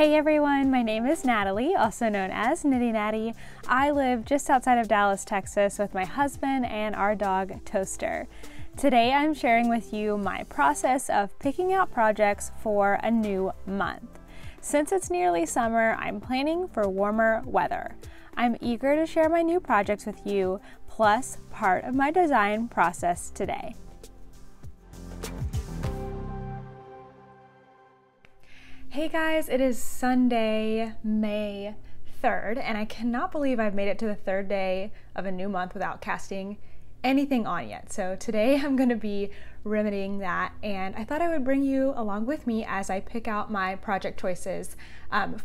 Hey everyone, my name is Natalie, also known as Knitty Natty. I live just outside of Dallas, Texas with my husband and our dog Toaster. Today I'm sharing with you my process of picking out projects for a new month. Since it's nearly summer, I'm planning for warmer weather. I'm eager to share my new projects with you, plus part of my design process today. Hey guys, it is Sunday, May 3rd, and I cannot believe I've made it to the third day of a new month without casting anything on yet. So today I'm going to be remedying that, and I thought I would bring you along with me as I pick out my project choices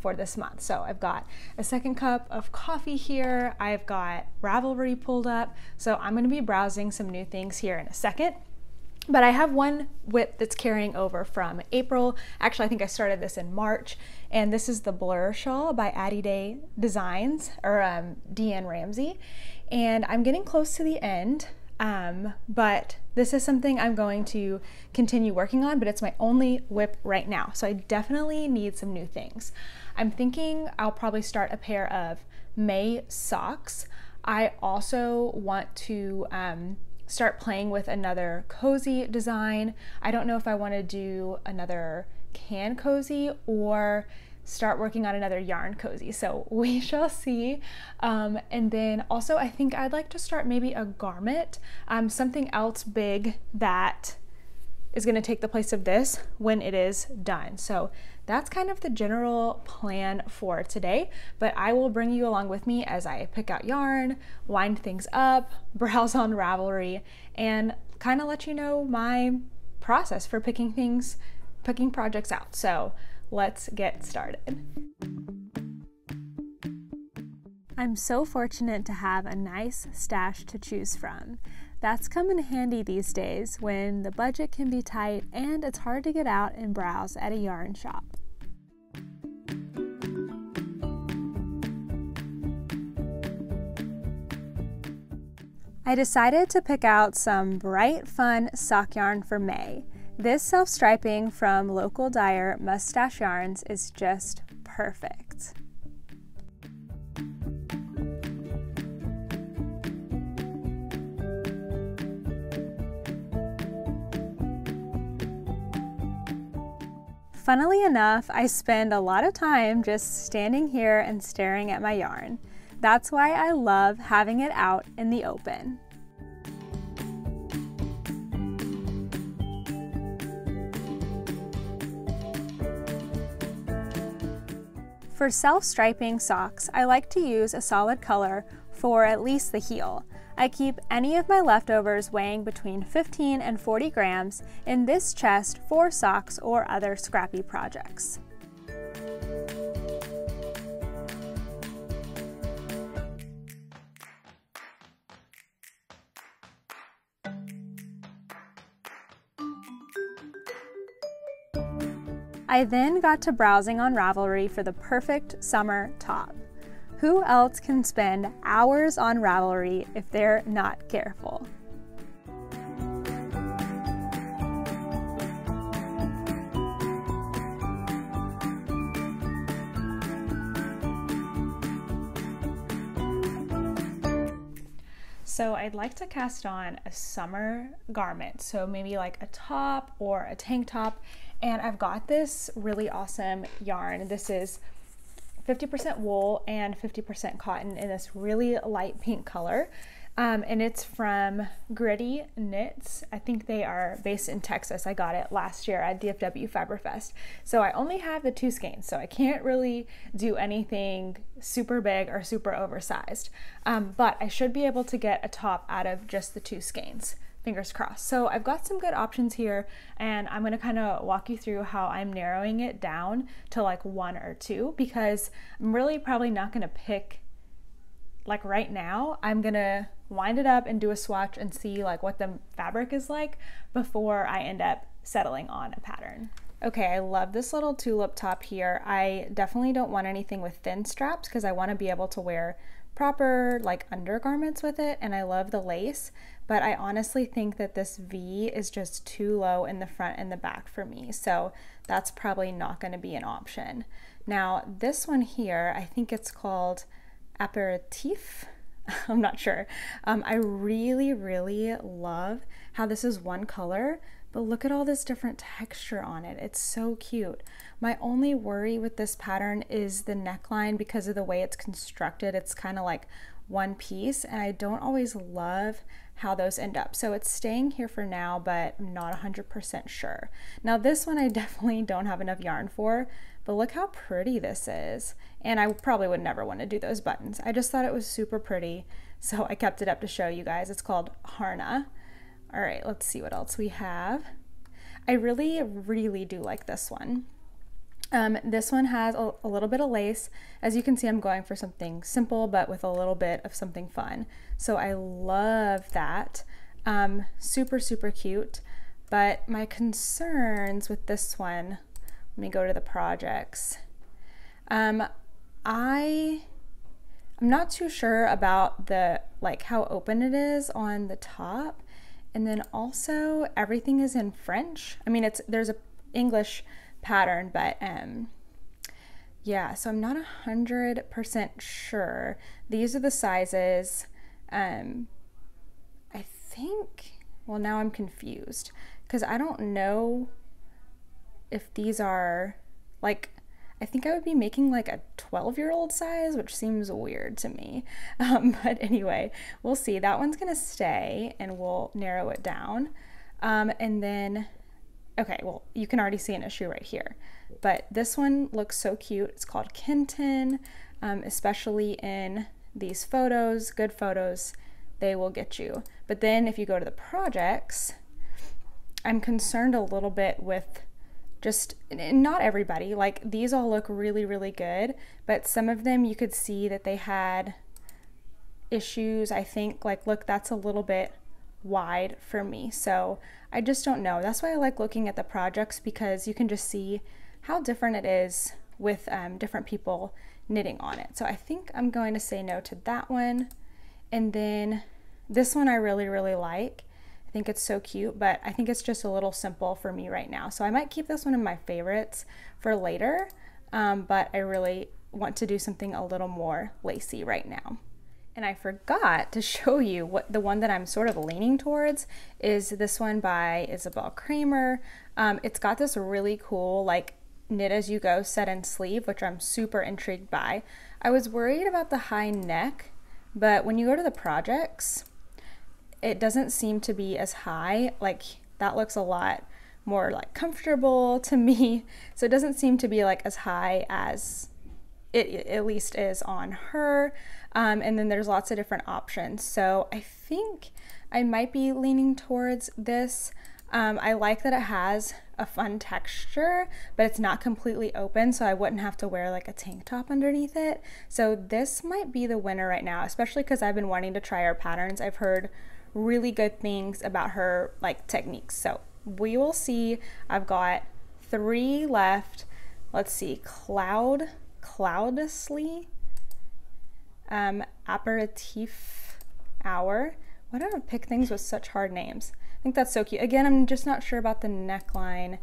for this month. So I've got a second cup of coffee here, I've got Ravelry pulled up, so I'm going to be browsing some new things here in a second. But I have one whip that's carrying over from April. Actually, I think I started this in March, and this is the Blur Shawl by Addie Day Designs, or Deanne Ramsey. And I'm getting close to the end, but this is something I'm going to continue working on, but it's my only whip right now. So I definitely need some new things. I'm thinking I'll probably start a pair of May socks. I also want to start playing with another cozy design. I don't know if I want to do another can cozy or start working on another yarn cozy, so we shall see. And then also I think I'd like to start maybe a garment, something else big that is going to take the place of this when it is done. So that's kind of the general plan for today, but I will bring you along with me as I pick out yarn, wind things up, browse on Ravelry, and kind of let you know my process for picking projects out. So let's get started. I'm so fortunate to have a nice stash to choose from. That's come in handy these days when the budget can be tight and it's hard to get out and browse at a yarn shop. I decided to pick out some bright, fun sock yarn for May. This self-striping from local dyer Mustache Yarns is just perfect. Funnily enough, I spend a lot of time just standing here and staring at my yarn. That's why I love having it out in the open. For self-striping socks, I like to use a solid color for at least the heel. I keep any of my leftovers weighing between 15 and 40 grams in this chest for socks or other scrappy projects. I then got to browsing on Ravelry for the perfect summer top. Who else can spend hours on Ravelry if they're not careful? So I'd like to cast on a summer garment, so maybe like a top or a tank top, and I've got this really awesome yarn. This is 50% wool and 50% cotton in this really light pink color, and it's from Gritty Knits. I think they are based in Texas. I got it last year at DFW Fiber Fest. So I only have the 2 skeins, so I can't really do anything super big or super oversized, but I should be able to get a top out of just the 2 skeins. Fingers crossed. So I've got some good options here, and I'm going to kind of walk you through how I'm narrowing it down to like 1 or 2, because I'm really probably not going to pick like right now. I'm going to wind it up and do a swatch and see like what the fabric is like before I end up settling on a pattern. Okay, I love this little tulip top here. I definitely don't want anything with thin straps because I want to be able to wear proper like undergarments with it, and I love the lace, but I honestly think that this V is just too low in the front and the back for me, so that's probably not going to be an option. Now this one here, I think it's called Aperitif. I'm not sure. I really, really love how this is one color, but look at all this different texture on it. It's so cute. My only worry with this pattern is the neckline because of the way it's constructed. It's kind of like one piece, and I don't always love how those end up. So it's staying here for now, but I'm not 100% sure. Now this one I definitely don't have enough yarn for, but look how pretty this is. And I probably would never want to do those buttons. I just thought it was super pretty, so I kept it up to show you guys. It's called Harna. All right, let's see what else we have. I really, really do like this one. This one has a little bit of lace. As you can see, I'm going for something simple, but with a little bit of something fun. So I love that. Super, super cute. But my concerns with this one, let me go to the projects. I'm not too sure about the, like, how open it is on the top. And then also everything is in French. I mean, there's a English pattern, but yeah, so I'm not 100% sure. These are the sizes. I think, well, now I'm confused because I don't know if these are, like, I think I would be making like a 12-year-old size, which seems weird to me. But anyway, we'll see. That one's gonna stay and we'll narrow it down. And then, okay, well, you can already see an issue right here. But this one looks so cute. It's called Kenton, especially in these photos, good photos, they will get you. But then if you go to the projects, I'm concerned a little bit with just, not everybody, like these all look really, really good, but some of them you could see that they had issues. I think, like, look, that's a little bit wide for me. So I just don't know. That's why I like looking at the projects, because you can just see how different it is with different people knitting on it. So I think I'm going to say no to that one. And then this one I really, really like. I think it's so cute, but I think it's just a little simple for me right now. So I might keep this one in my favorites for later, but I really want to do something a little more lacy right now. And I forgot to show you what the one that I'm sort of leaning towards is this one by Isabel Kramer. It's got this really cool, like, knit as you go set and sleeve, which I'm super intrigued by. I was worried about the high neck, but when you go to the projects, it doesn't seem to be as high. Like, that looks a lot more like comfortable to me. So it doesn't seem to be like as high as it at least is on her. And then there's lots of different options. So I think I might be leaning towards this. I like that it has a fun texture, but it's not completely open, so I wouldn't have to wear like a tank top underneath it. So this might be the winner right now, especially because I've been wanting to try her patterns. I've heard really good things about her, like, techniques. So we will see. I've got 3 left. Let's see, Cloudlessly, Aperitif Hour. Why do I pick things with such hard names? I think that's so cute. Again, I'm just not sure about the neckline.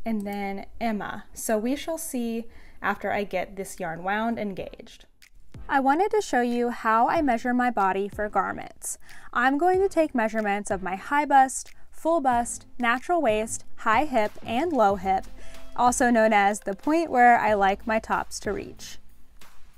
And then Emma. So we shall see after I get this yarn wound and gauged. I wanted to show you how I measure my body for garments. I'm going to take measurements of my high bust, full bust, natural waist, high hip, and low hip, also known as the point where I like my tops to reach.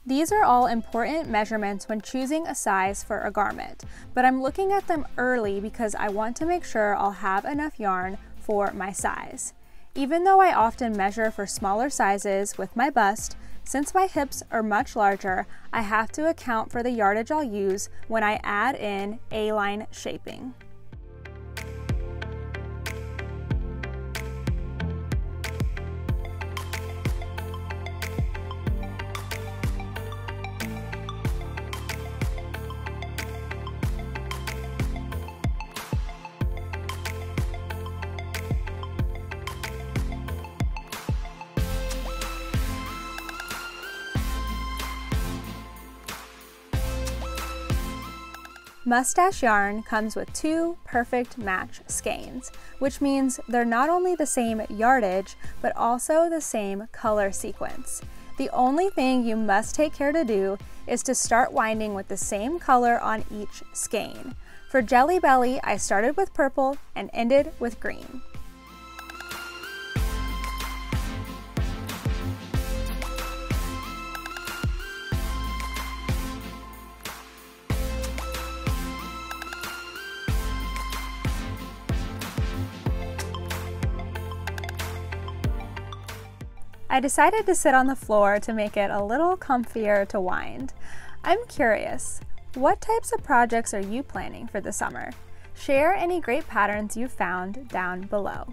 These are all important measurements when choosing a size for a garment, but I'm looking at them early because I want to make sure I'll have enough yarn for my size. Even though I often measure for smaller sizes with my bust, since my hips are much larger, I have to account for the yardage I'll use when I add in A-line shaping. Mustache yarn comes with 2 perfect match skeins, which means they're not only the same yardage, but also the same color sequence. The only thing you must take care to do is to start winding with the same color on each skein. For Jelly Belly, I started with purple and ended with green. I decided to sit on the floor to make it a little comfier to wind. I'm curious, what types of projects are you planning for the summer? Share any great patterns you found down below.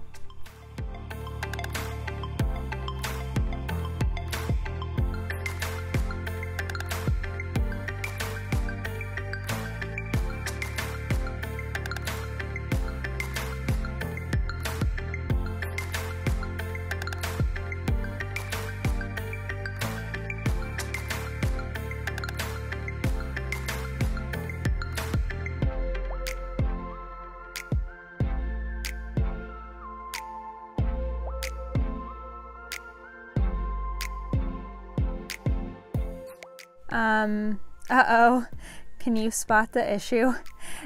Uh-oh, can you spot the issue?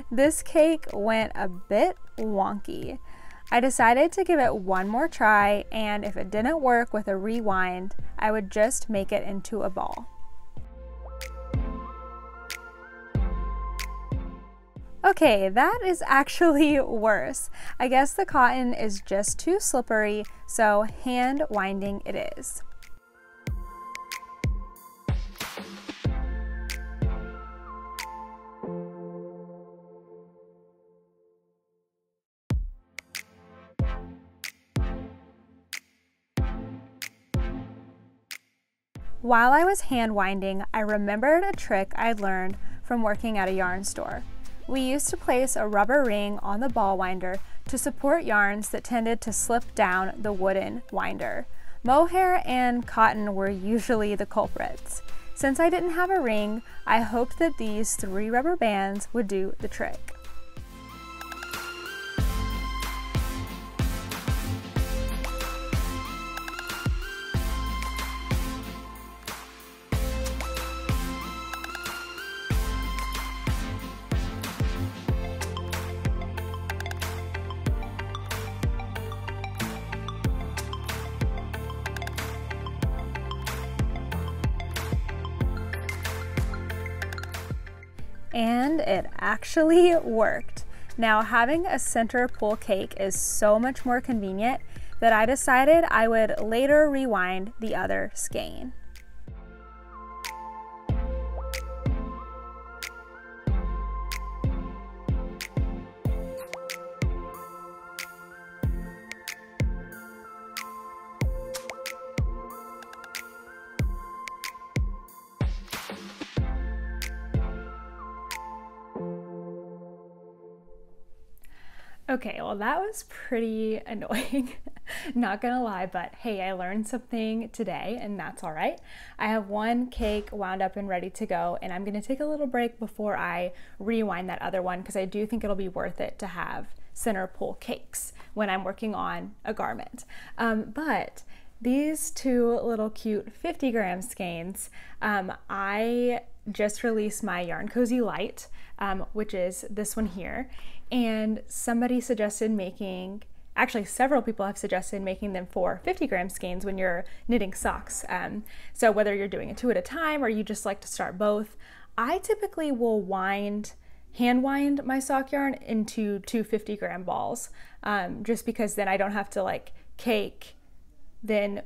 This cake went a bit wonky. I decided to give it one more try, and if it didn't work with a rewind, I would just make it into a ball. Okay, that is actually worse. I guess the cotton is just too slippery, so hand winding it is. While I was hand winding, I remembered a trick I'd learned from working at a yarn store. We used to place a rubber ring on the ball winder to support yarns that tended to slip down the wooden winder. Mohair and cotton were usually the culprits. Since I didn't have a ring, I hoped that these 3 rubber bands would do the trick. And it actually worked. Now, having a center pull cake is so much more convenient that I decided I would later rewind the other skein. Okay, well that was pretty annoying, not gonna lie, but hey, I learned something today and that's all right. I have one cake wound up and ready to go, and I'm gonna take a little break before I rewind that other one because I do think it'll be worth it to have center pull cakes when I'm working on a garment. But these 2 little cute 50-gram skeins, I just released my Yarn Cozy Light, which is this one here. And somebody suggested making, actually several people have suggested making them for 50-gram skeins when you're knitting socks. So whether you're doing it 2 at a time or you just like to start both, I typically will hand wind my sock yarn into 2 50-gram balls, just because then I don't have to like cake, then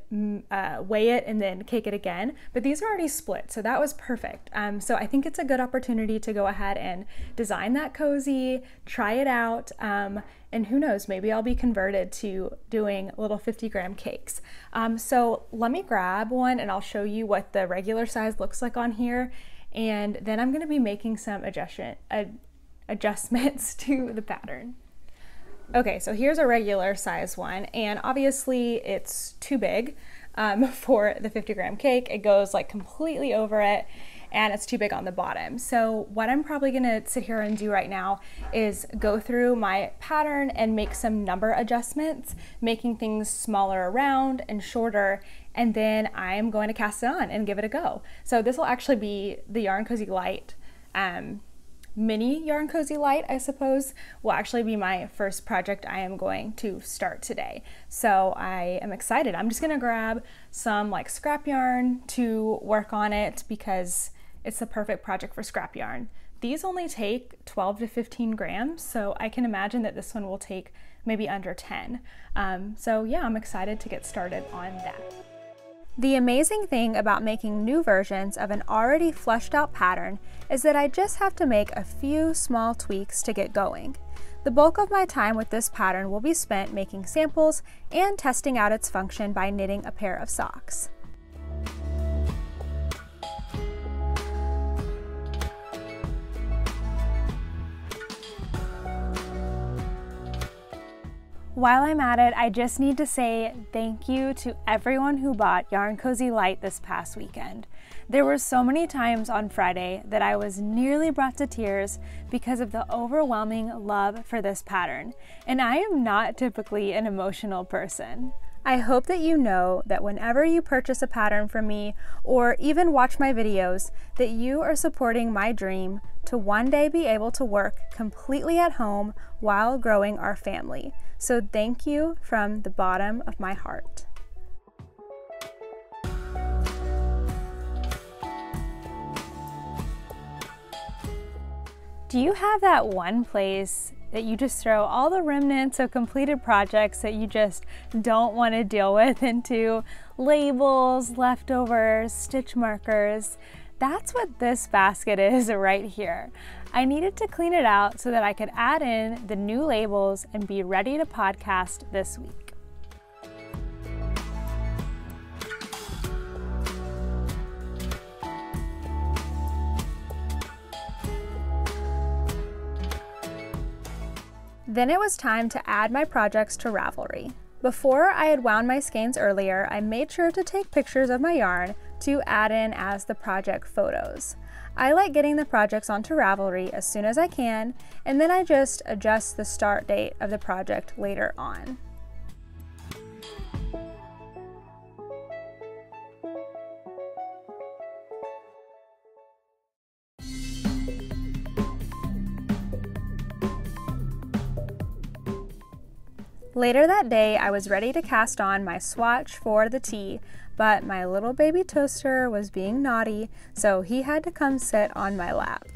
weigh it and then cake it again. But these are already split, so that was perfect. So I think it's a good opportunity to go ahead and design that cozy, try it out, and who knows, maybe I'll be converted to doing little 50-gram cakes. So let me grab one and I'll show you what the regular size looks like on here, and then I'm gonna be making some adjustments to the pattern. Okay, so here's a regular size one, and obviously it's too big for the 50-gram cake. It goes like completely over it, and it's too big on the bottom. So what I'm probably gonna sit here and do right now is go through my pattern and make some number adjustments, making things smaller around and shorter, and then I'm going to cast it on and give it a go. So this will actually be the Yarn Cozy Light mini Yarn Cozy Light, I suppose, will actually be my first project I am going to start today. So I am excited. I'm just gonna grab some like scrap yarn to work on it because it's the perfect project for scrap yarn. These only take 12 to 15 grams, so I can imagine that this one will take maybe under 10. So yeah, I'm excited to get started on that. The amazing thing about making new versions of an already fleshed out pattern is that I just have to make a few small tweaks to get going. The bulk of my time with this pattern will be spent making samples and testing out its function by knitting a pair of socks. While I'm at it, I just need to say thank you to everyone who bought Yarn Cozy Light this past weekend. There were so many times on Friday that I was nearly brought to tears because of the overwhelming love for this pattern, and I am not typically an emotional person. I hope that you know that whenever you purchase a pattern from me or even watch my videos, that you are supporting my dream to one day be able to work completely at home while growing our family. So thank you from the bottom of my heart. Do you have that one place that you just throw all the remnants of completed projects that you just don't want to deal with into labels, leftovers, stitch markers? That's what this basket is right here. I needed to clean it out so that I could add in the new labels and be ready to podcast this week. Then it was time to add my projects to Ravelry. Before I had wound my skeins earlier, I made sure to take pictures of my yarn to add in as the project photos. I like getting the projects onto Ravelry as soon as I can, and then I just adjust the start date of the project later on. Later that day, I was ready to cast on my swatch for the tee, but my little baby toaster was being naughty, so he had to come sit on my lap.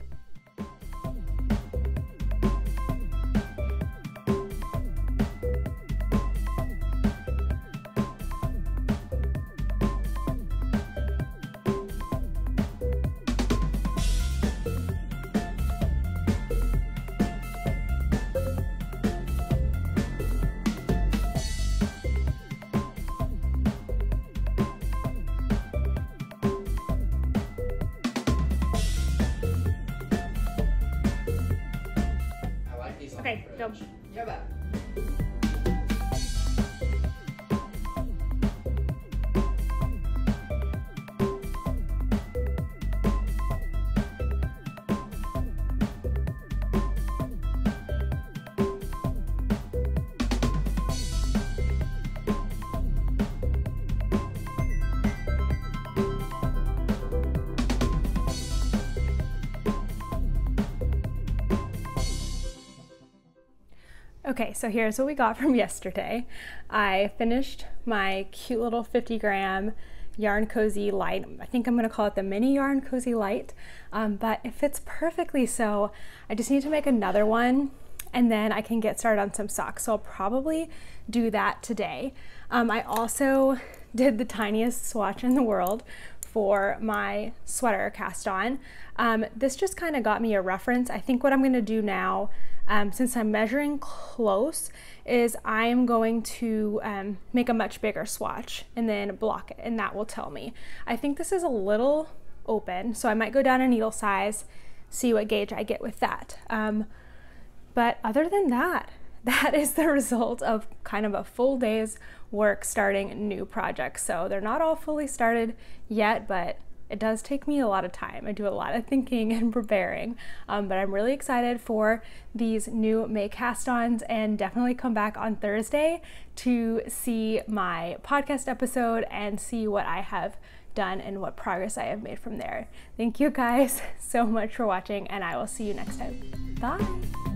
Okay, go. Go back. Okay, so here's what we got from yesterday. I finished my cute little 50-gram Yarn Cozy Light. I think I'm gonna call it the mini Yarn Cozy Light, but it fits perfectly, so I just need to make another one and then I can get started on some socks. So I'll probably do that today. I also did the tiniest swatch in the world for my sweater cast on. This just kind of got me a reference. I think what I'm gonna do now, since I'm measuring close, is I'm going to make a much bigger swatch and then block it, and that will tell me. I think this is a little open, so I might go down a needle size, see what gauge I get with that. But other than that, that is the result of kind of a full day's work starting new projects. So they're not all fully started yet, but it does take me a lot of time. I do a lot of thinking and preparing, but I'm really excited for these new May cast-ons, and definitely come back on Thursday to see my podcast episode and see what I have done and what progress I have made from there. Thank you guys so much for watching, and I will see you next time. Bye!